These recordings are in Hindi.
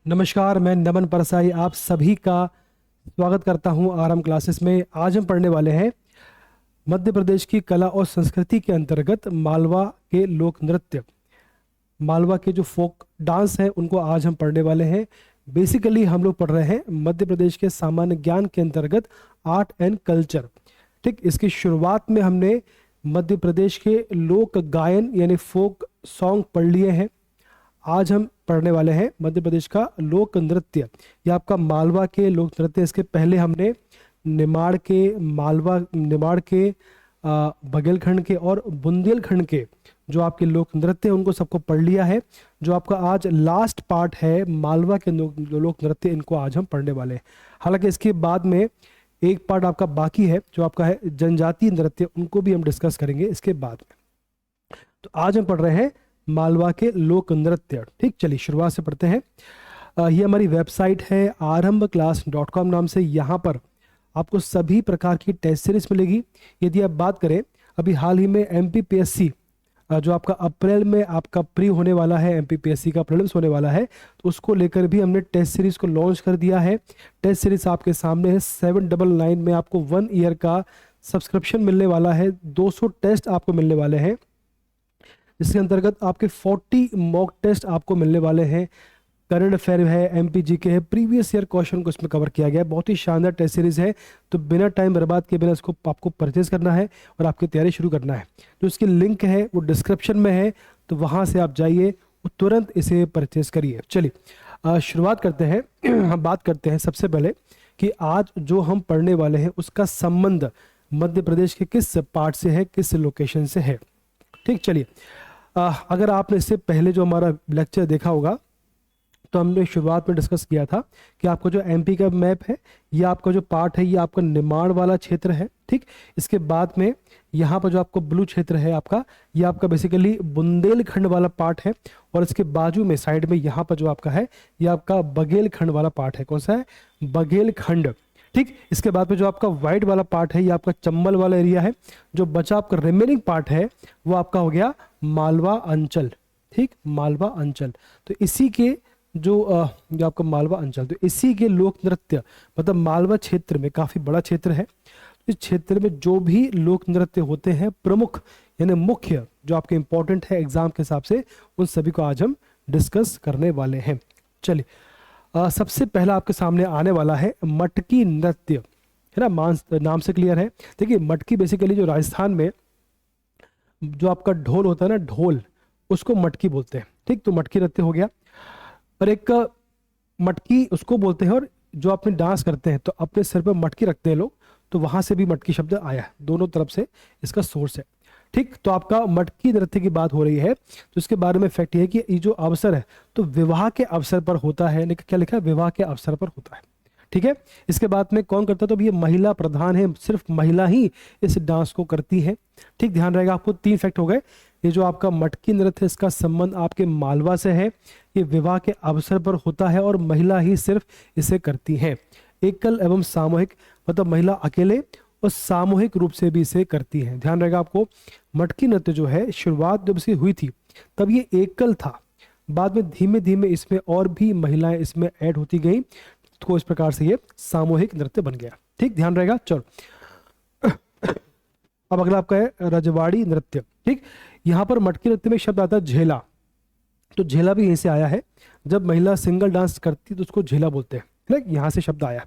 नमस्कार, मैं नमन परसाई आप सभी का स्वागत करता हूं आरएम क्लासेस में। आज हम पढ़ने वाले हैं मध्य प्रदेश की कला और संस्कृति के अंतर्गत मालवा के लोक नृत्य, मालवा के जो फोक डांस हैं उनको आज हम पढ़ने वाले हैं। बेसिकली हम लोग पढ़ रहे हैं मध्य प्रदेश के सामान्य ज्ञान के अंतर्गत आर्ट एंड कल्चर। ठीक, इसकी शुरुआत में हमने मध्य प्रदेश के लोक गायन यानी फोक सॉन्ग पढ़ लिए हैं। आज हम पढ़ने वाले हैं मध्य प्रदेश का लोक नृत्य, यह आपका मालवा के लोक नृत्य। इसके पहले हमने निमाड़ के बघेलखंड के और बुंदेलखंड के जो आपके लोक नृत्य हैं उनको सबको पढ़ लिया है। जो आपका आज लास्ट पार्ट है मालवा के लोक नृत्य, इनको आज हम पढ़ने वाले हैं। हालांकि इसके बाद में एक पार्ट आपका बाकी है जो आपका है जनजातीय नृत्य, उनको भी हम डिस्कस करेंगे इसके बाद में। तो आज हम पढ़ रहे हैं मालवा के लोक नृत्य। ठीक, चलिए शुरुआत से पढ़ते हैं। ये हमारी वेबसाइट है arambclass.com नाम से। यहाँ पर आपको सभी प्रकार की टेस्ट सीरीज मिलेगी। यदि आप बात करें अभी हाल ही में MPPSC जो आपका अप्रैल में आपका प्री होने वाला है, MPPSC का प्रीलिम्स होने वाला है, तो उसको लेकर भी हमने टेस्ट सीरीज को लॉन्च कर दिया है। टेस्ट सीरीज आपके सामने है। 799 में आपको 1 ईयर का सब्सक्रिप्शन मिलने वाला है। 200 टेस्ट आपको मिलने वाले हैं, जिसके अंतर्गत आपके 40 मॉक टेस्ट आपको मिलने वाले हैं। करंट अफेयर है, MPGK है, प्रीवियस ईयर क्वेश्चन को इसमें कवर किया गया है। बहुत ही शानदार टेस्ट सीरीज है। तो बिना टाइम बर्बाद के बिना इसको आपको परचेज करना है और आपकी तैयारी शुरू करना है। जो इसकी लिंक है वो डिस्क्रिप्शन में है, तो वहाँ से आप जाइए, तुरंत इसे परचेज करिए। चलिए शुरुआत करते हैं। हम बात करते हैं सबसे पहले कि आज जो हम पढ़ने वाले हैं उसका संबंध मध्य प्रदेश के किस पार्ट से है, किस लोकेशन से है। ठीक, चलिए अगर आपने इससे पहले जो हमारा लेक्चर देखा होगा तो हमने शुरुआत में डिस्कस किया था कि आपका जो MP का मैप है, ये आपका जो पार्ट है ये आपका निमाड़ वाला क्षेत्र है। ठीक, इसके बाद में यहाँ पर जो आपको ब्लू क्षेत्र है आपका, ये आपका बेसिकली बुंदेलखंड वाला पार्ट है। और इसके बाजू में साइड में यहाँ पर जो आपका है ये आपका बघेलखंड वाला पार्ट है। कौन सा है? बघेलखंड। ठीक, इसके बाद में जो आपका व्हाइट वाला पार्ट है ये आपका चंबल वाला एरिया है। जो बचा आपका रिमेनिंग पार्ट है वो आपका हो गया मालवा अंचल। ठीक, मालवा अंचल। तो इसी के जो आपका मालवा अंचल, तो इसी के लोक नृत्य, मतलब मालवा क्षेत्र में काफी बड़ा क्षेत्र है। इस क्षेत्र में जो भी लोक नृत्य होते हैं प्रमुख यानी मुख्य, जो आपके इंपॉर्टेंट है एग्जाम के हिसाब से, उन सभी को आज हम डिस्कस करने वाले हैं। चलिए सबसे पहला आपके सामने आने वाला है मटकी नृत्य, है ना। नाम से क्लियर है। देखिए मटकी बेसिकली जो राजस्थान में जो आपका ढोल होता है ना, ढोल, उसको मटकी बोलते हैं। ठीक, तो मटकी नृत्य हो गया। और एक मटकी उसको बोलते हैं, और जो अपने डांस करते हैं तो अपने सिर पर मटकी रखते हैं लोग, तो वहां से भी मटकी शब्द आया है। दोनों तरफ से इसका सोर्स है। ठीक, तो आपका मटकी नृत्य की बात हो रही है, तो इसके बारे में फैक्ट ये है कि ये जो अवसर है तो विवाह के अवसर पर होता है। क्या लिखा है? विवाह के अवसर पर होता है। ठीक है, इसके बाद में कौन करता है? तो ये महिला प्रधान है, सिर्फ महिला ही इस डांस को करती है। ठीक, ध्यान रहेगा आपको। 3 फैक्ट हो गए। ये जो आपका मटकी नृत्य, इसका संबंध आपके मालवा से है। ये विवाह के अवसर पर होता है और महिला ही सिर्फ इसे करती है। एकल एवं सामूहिक, मतलब महिला अकेले और सामूहिक रूप से भी इसे करती है। ध्यान रहेगा आपको। मटकी नृत्य जो है शुरुआत जब इसकी हुई थी तब ये एकल था, बाद में धीमे धीमे इसमें और भी महिलाएं इसमें ऐड होती गई, तो इस प्रकार से ये सामूहिक नृत्य बन गया। ठीक, ध्यान रहेगा। चलो अब अगला आपका है रजवाड़ी नृत्य। ठीक, यहाँ पर मटकी नृत्य में शब्द आता है झेला, तो झेला भी यहीं से आया है। जब महिला सिंगल डांस करती तो उसको झेला बोलते हैं। ठीक, यहाँ से शब्द आया।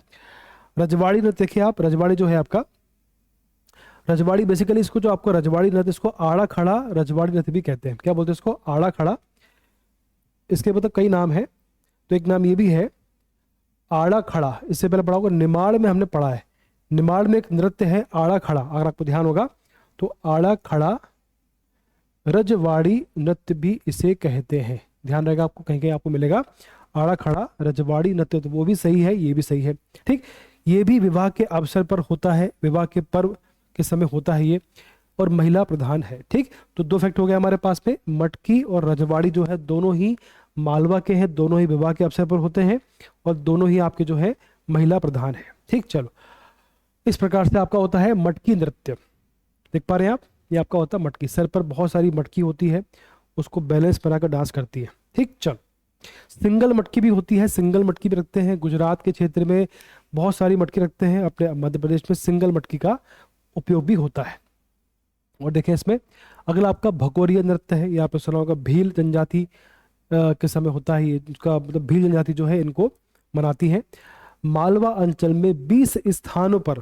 रजवाड़ी नृत्य देखिए आप, रजवाड़ी जो है आपका, रजवाड़ी बेसिकली इसको जो आपको रजवाड़ी नृत्य, इसको आड़ा खड़ा रजवाड़ी नृत्य भी कहते हैं। क्या बोलते हैं इसको? आड़ा खड़ा। इसके मतलब कई नाम है, तो एक नाम ये भी है आड़ा खड़ा। इससे पहले पढ़ा होगा, निमाड़ में हमने पढ़ा है। निमाड़ में एक नृत्य है आड़ा खड़ा, अगर आपको ध्यान होगा तो आड़ा खड़ा रजवाड़ी नृत्य भी इसे कहते हैं। ध्यान रहेगा आपको, कहीं कहीं आपको मिलेगा आड़ा खड़ा रजवाड़ी नृत्य, तो वो भी सही है, ये भी सही है। ठीक, ये भी विवाह के अवसर पर होता है, विवाह के पर्व के समय होता है ये, और महिला प्रधान है। ठीक, तो 2 फैक्ट हो गया हमारे पास में। मटकी और रजवाड़ी जो है दोनों ही मालवा के हैं, दोनों ही विवाह के अवसर पर होते हैं और दोनों ही आपके जो है महिला प्रधान है। ठीक, चलो इस प्रकार से आपका होता है मटकी नृत्य। देख पा रहे हैं आप, ये आपका होता है मटकी। सर पर बहुत सारी मटकी होती है, उसको बैलेंस बनाकर डांस करती है। ठीक, चल सिंगल मटकी भी होती है, सिंगल मटकी भी रखते हैं। गुजरात के क्षेत्र में बहुत सारी मटकी रखते हैं, अपने मध्य प्रदेश में सिंगल मटकी का उपयोग भी होता है। और देखें इसमें अगला आपका भगोरिया नृत्य है, ये आपने सुना होगा, भील जनजाति के समय होता है ये, इसका मतलब भील जनजाति जो है इनको मनाती है। मालवा अंचल में 20 स्थानों पर,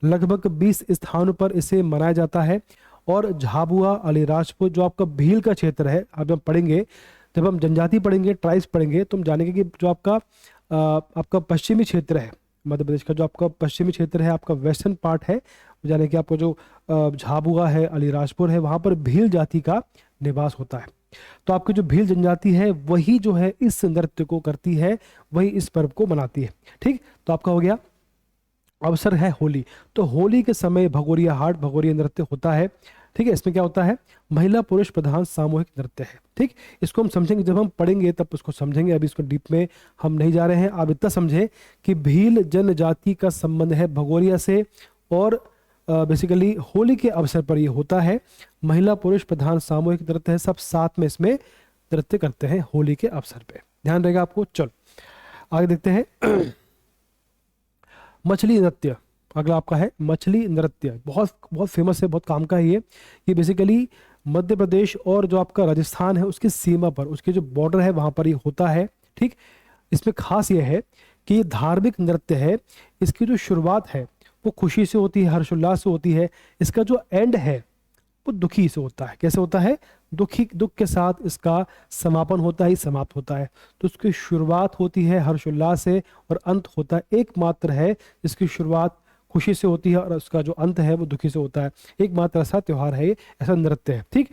लगभग 20 स्थानों पर इसे मनाया जाता है। और झाबुआ, अलीराजपुर जो आपका भील का क्षेत्र है, अब हम पढ़ेंगे, जब हम जनजाति पढ़ेंगे, ट्राइब्स पढ़ेंगे, तो हम जानेंगे कि जो आपका पश्चिमी क्षेत्र है मध्य प्रदेश का, जो आपका पश्चिमी क्षेत्र है, आपका वेस्टर्न पार्ट है, यानी कि आपको जो झाबुआ है, अलीराजपुर है, वहाँ पर भील जाति का निवास होता है। तो आपकी जो भील जनजाति है वही जो है इस नृत्य को करती है, वही इस पर्व को मनाती है। ठीक, तो आपका हो गया। अवसर है होली, तो होली के समय भगोरिया हाट, भगोरिया नृत्य होता है। ठीक है, इसमें क्या होता है, महिला पुरुष प्रधान सामूहिक नृत्य है। ठीक, इसको हम समझेंगे, जब हम पढ़ेंगे तब उसको समझेंगे, अभी इसको डीप में हम नहीं जा रहे हैं। आप इतना समझें कि भील जनजाति का संबंध है भगोरिया से, और बेसिकली होली के अवसर पर ये होता है। महिला पुरुष प्रधान सामूहिक नृत्य है, सब साथ में इसमें नृत्य करते हैं होली के अवसर पे, ध्यान रहेगा आपको। चलो आगे देखते हैं। मछली नृत्य अगला आपका है, मछली नृत्य बहुत बहुत फेमस है, बहुत काम का है ये बेसिकली मध्य प्रदेश और जो आपका राजस्थान है उसकी सीमा पर, उसके जो बॉर्डर है वहां पर ये होता है। ठीक, इसमें खास ये है कि ये धार्मिक नृत्य है, इसकी जो शुरुआत है वो खुशी से होती है, हर्षोल्लास से होती है। इसका जो एंड है वो दुखी से होता है। कैसे होता है, दुख के साथ इसका समापन होता है, समाप्त होता है। तो उसकी शुरुआत होती है हर्षोल्लास से और अंत होता है, एकमात्र है जिसकी शुरुआत खुशी से होती है और उसका जो अंत है वो दुखी से होता है। एकमात्र ऐसा त्योहार है ये, ऐसा नृत्य है। ठीक,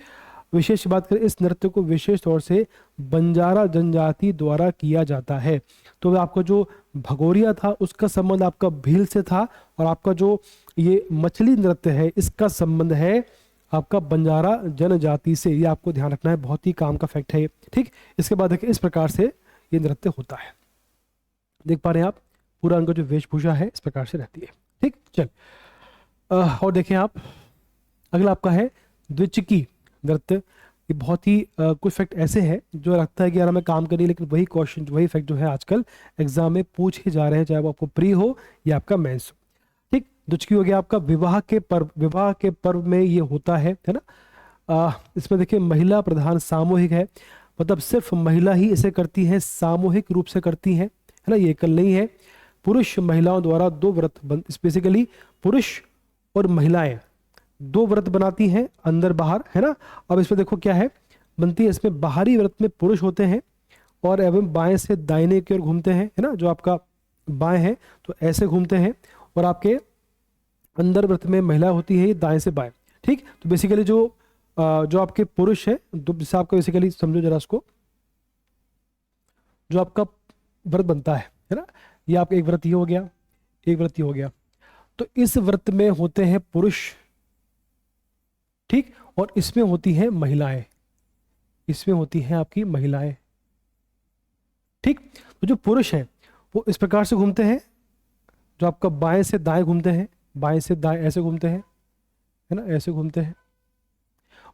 विशेष बात करें, इस नृत्य को विशेष तौर से बंजारा जनजाति द्वारा किया जाता है। तो आपका जो भगोरिया था उसका संबंध आपका भील से था, और आपका जो ये मछली नृत्य है इसका संबंध है आपका बंजारा जनजाति से। ये आपको ध्यान रखना है, बहुत ही काम का फैक्ट है ये। ठीक, इसके बाद देखिए इस प्रकार से ये नृत्य होता है। देख पा रहे हैं आप, पूरा उनका जो वेशभूषा है इस प्रकार से रहती है। ठीक, चल और देखें आप, अगला आपका है द्विचकी नृत्य। ये बहुत ही कुछ फैक्ट ऐसे हैं जो लगता है कि यार हमें काम करनी, लेकिन वही क्वेश्चन, वही फैक्ट जो है आजकल एग्जाम में पूछे जा रहे हैं, चाहे वो आपको प्री हो या आपका मेंस हो। ठीक, द्विचकी हो गया आपका विवाह के पर्व में ये होता है ना। इसमें देखिए महिला प्रधान सामूहिक है, मतलब सिर्फ महिला ही इसे करती है, सामूहिक रूप से करती है ना, ये एकल नहीं है। पुरुष महिलाओं द्वारा 2 व्रत बेसिकली पुरुष और महिलाएं 2 व्रत बनाती हैं, अंदर बाहर, है ना। अब इसमें देखो क्या है बनती है, इसमें बाहरी व्रत में पुरुष होते हैं और एवं बाएं से दाहिने की ओर घूमते हैं, है ना। जो आपका बाएं है तो ऐसे घूमते हैं, और आपके अंदर व्रत में महिला होती है, ये दाएं से बाएं। ठीक, तो बेसिकली जो आपके पुरुष है, जैसे आपका बेसिकली समझो जरा उसको, जो आपका व्रत बनता है ना, ये आपका एक व्रत ये हो गया, एक व्रत ये हो गया। तो इस व्रत में होते हैं पुरुष, ठीक, और इसमें होती हैं महिलाएं, इसमें होती हैं आपकी महिलाएं। ठीक, तो जो पुरुष है वो इस प्रकार से घूमते हैं, जो आपका बाएं से दाएं घूमते हैं, बाएं से दाएं ऐसे घूमते हैं, है ना, ऐसे घूमते हैं।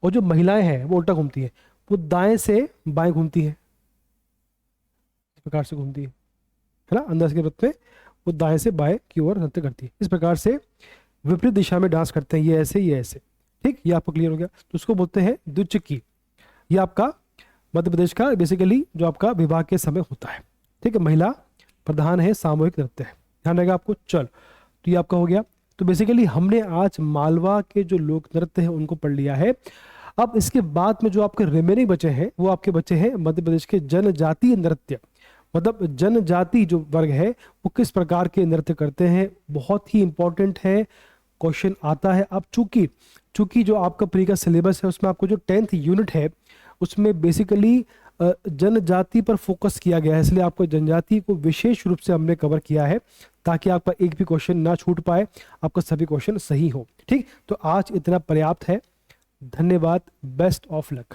और जो महिलाएं हैं वो उल्टा घूमती है, वो दाएं से बाएं घूमती है, इस प्रकार से घूमती है ना। अंदर के व्रत में वो दाएं से बाएं की ओर नृत्य करती है, इस प्रकार से विपरीत दिशा में डांस करते हैं, ये ऐसे, ये ऐसे। ठीक, ये आपको क्लियर हो गया। तो उसको बोलते हैं द्विचकी। ये आपका मध्य प्रदेश का बेसिकली जो आपका विवाह के समय होता है। ठीक है, महिला प्रधान है, सामूहिक नृत्य है, ध्यान रहेगा आपको। चल, तो ये आपका हो गया। तो बेसिकली हमने आज मालवा के जो लोक नृत्य है उनको पढ़ लिया है। अब इसके बाद में जो आपके रिमेनिंग बचे हैं वो आपके बचे हैं मध्य प्रदेश के जनजातीय नृत्य, मतलब जनजाति जो वर्ग है वो किस प्रकार के नृत्य करते हैं, बहुत ही इंपॉर्टेंट है, क्वेश्चन आता है। अब चूंकि जो आपका प्री का सिलेबस है उसमें आपको जो 10th यूनिट है उसमें बेसिकली जनजाति पर फोकस किया गया है, इसलिए आपको जनजाति को विशेष रूप से हमने कवर किया है ताकि आपका एक भी क्वेश्चन ना छूट पाए, आपका सभी क्वेश्चन सही हो। ठीक, तो आज इतना पर्याप्त है। धन्यवाद, बेस्ट ऑफ लक।